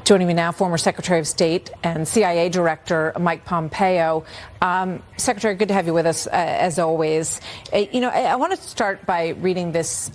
Joining me now, former Secretary of State and CIA Director Mike Pompeo. Secretary, good to have you with us, as always. I want to start by reading this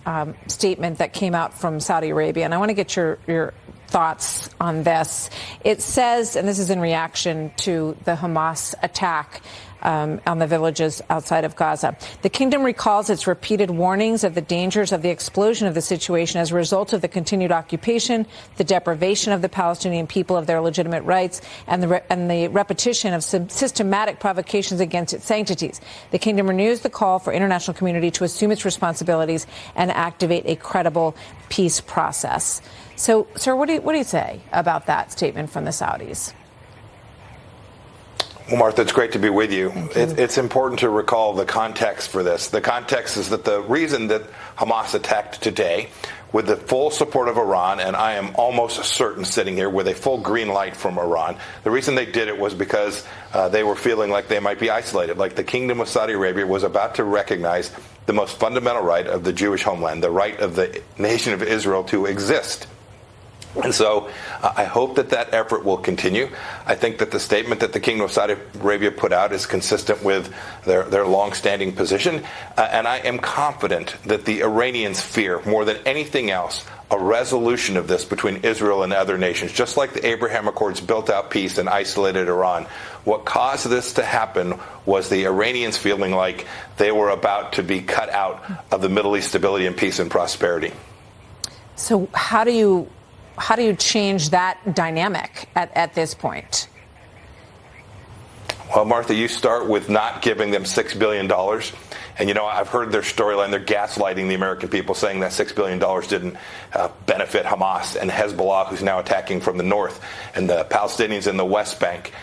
statement that came out from Saudi Arabia, and I want to get your thoughts on this. It says, and this is in reaction to the Hamas attack on the villages outside of Gaza. The kingdom recalls its repeated warnings of the dangers of the explosion of the situation as a result of the continued occupation, the deprivation of the Palestinian people of their legitimate rights, and the repetition of systematic provocations against its sanctities. The kingdom renews the call for international community to assume its responsibilities and activate a credible peace process. So, sir, what do you say about that statement from the Saudis? Well, Martha, it's great to be with you. It's important to recall the context for this. The context is that the reason that Hamas attacked today with the full support of Iran, and I am almost certain sitting here with a full green light from Iran, the reason they did it was because they were feeling like they might be isolated, like the Kingdom of Saudi Arabia was about to recognize the most fundamental right of the Jewish homeland, the right of the nation of Israel to exist. And so I hope that effort will continue. I think that the statement that the Kingdom of Saudi Arabia put out is consistent with their longstanding position. And I am confident that the Iranians fear, more than anything else, a resolution of this between Israel and other nations. Just like the Abraham Accords built out peace and isolated Iran, what caused this to happen was the Iranians feeling like they were about to be cut out of the Middle East stability and peace and prosperity. So how do you change that dynamic at this point? Well, Martha, you start with not giving them $6 billion. And, I've heard their storyline. They're gaslighting the American people, saying that $6 billion didn't benefit Hamas and Hezbollah, who's now attacking from the north, and the Palestinians in the West Bank.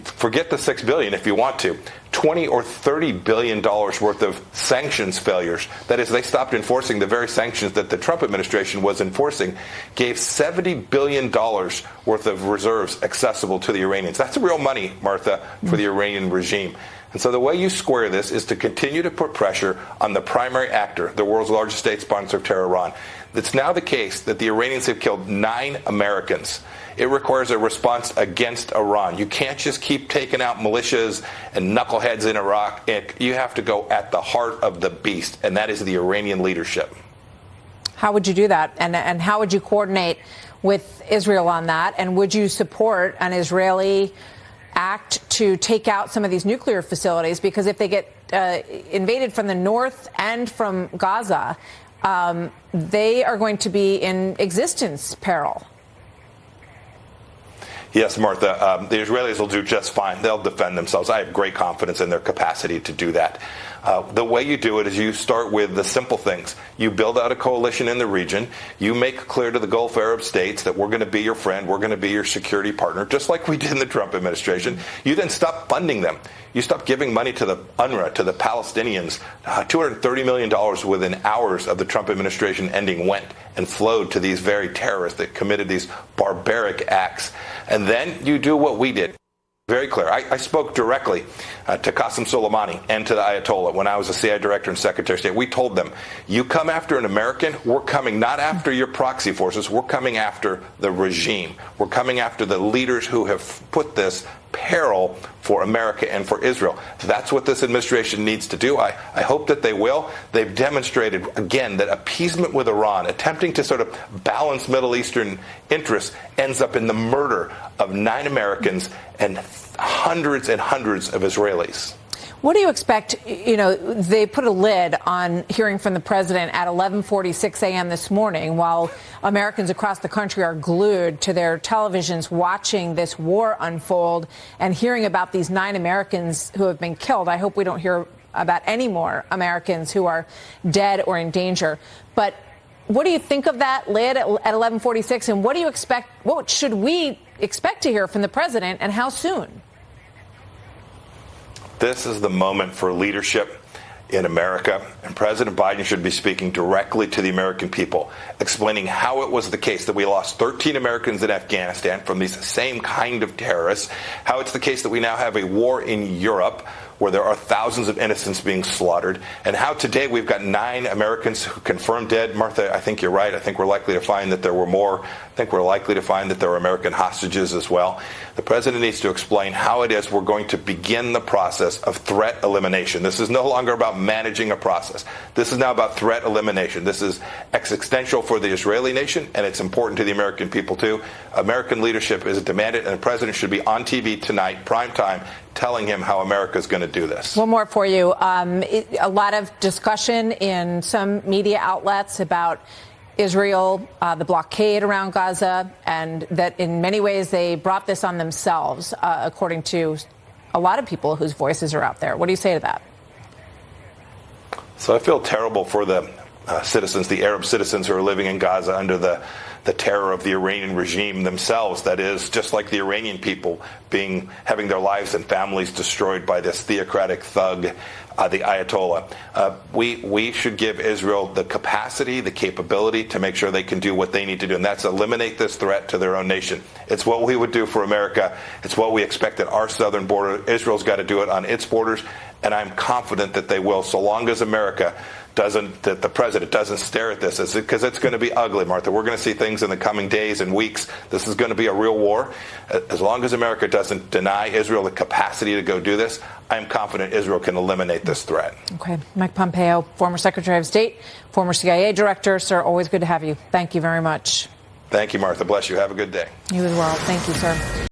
Forget the $6 billion if you want to. $20 or $30 billion worth of sanctions failures. That is, they stopped enforcing the very sanctions that the Trump administration was enforcing, gave $70 billion worth of reserves accessible to the Iranians. That's real money, Martha, for the Iranian regime. And so the way you square this is to continue to put pressure on the primary actor, the world's largest state sponsor of terror, Iran. It's now the case that the Iranians have killed 9 Americans. It requires a response against Iran. You can't just keep taking out militias and knuckleheads in Iraq. You have to go at the heart of the beast, and that is the Iranian leadership. How would you do that? And how would you coordinate with Israel on that? And would you support an Israeli act to take out some of these nuclear facilities? Because if they get invaded from the north and from Gaza, they are going to be in existence peril. Yes, Martha, the Israelis will do just fine. They'll defend themselves. I have great confidence in their capacity to do that. The way you do it is you start with the simple things. You build out a coalition in the region. You make clear to the Gulf Arab states that we're going to be your friend. We're going to be your security partner, just like we did in the Trump administration. You then stop funding them. You stop giving money to the UNRWA, to the Palestinians. $230 million within hours of the Trump administration ending went and flowed to these very terrorists that committed these barbaric acts. And then you do what we did. Very clear. I spoke directly to Qasem Soleimani and to the Ayatollah when I was a CIA director and Secretary of State. We told them, you come after an American, we're coming not after your proxy forces, we're coming after the regime. We're coming after the leaders who have put this peril for America and for Israel. That's what this administration needs to do. I hope that they will. They've demonstrated, again, that appeasement with Iran, attempting to sort of balance Middle Eastern interests, ends up in the murder of 9 Americans and hundreds and hundreds of Israelis. What do you expect? They put a lid on hearing from the president at 11:46 a.m. this morning, while Americans across the country are glued to their televisions watching this war unfold and hearing about these 9 Americans who have been killed. I hope we don't hear about any more Americans who are dead or in danger. But what do you think of that lid at 11:46? And what do you expect? What should we expect to hear from the president, and how soon? This is the moment for leadership in America, and President Biden should be speaking directly to the American people, explaining how it was the case that we lost 13 Americans in Afghanistan from these same kind of terrorists, how it's the case that we now have a war in Europe where there are thousands of innocents being slaughtered, and how today we've got 9 Americans who confirmed dead. Martha, I think you're right. I think we're likely to find that there were more. I think we're likely to find that there were American hostages as well. The president needs to explain how it is we're going to begin the process of threat elimination. This is no longer about managing a process. This is now about threat elimination. This is existential for the Israeli nation, and it's important to the American people, too. American leadership is demanded, and the president should be on TV tonight, prime time, telling him how America is going to do this. One more for you. A lot of discussion in some media outlets about Israel, the blockade around Gaza, and that in many ways they brought this on themselves, according to a lot of people whose voices are out there. What do you say to that? So I feel terrible for the citizens, the Arab citizens who are living in Gaza under the terror of the Iranian regime themselves. That is, just like the Iranian people having their lives and families destroyed by this theocratic thug, the Ayatollah. We should give Israel the capacity, the capability to make sure they can do what they need to do, and that's eliminate this threat to their own nation. It's what we would do for America. It's what we expect at our southern border. Israel's got to do it on its borders, and I'm confident that they will, so long as America that the president doesn't stare at this, because it's going to be ugly, Martha. We're going to see things in the coming days and weeks. This is going to be a real war. As long as America doesn't deny Israel the capacity to go do this, I'm confident Israel can eliminate this threat. Okay. Mike Pompeo, former Secretary of State, former CIA director. Sir, always good to have you. Thank you very much. Thank you, Martha. Bless you. Have a good day. You as well. Thank you, sir.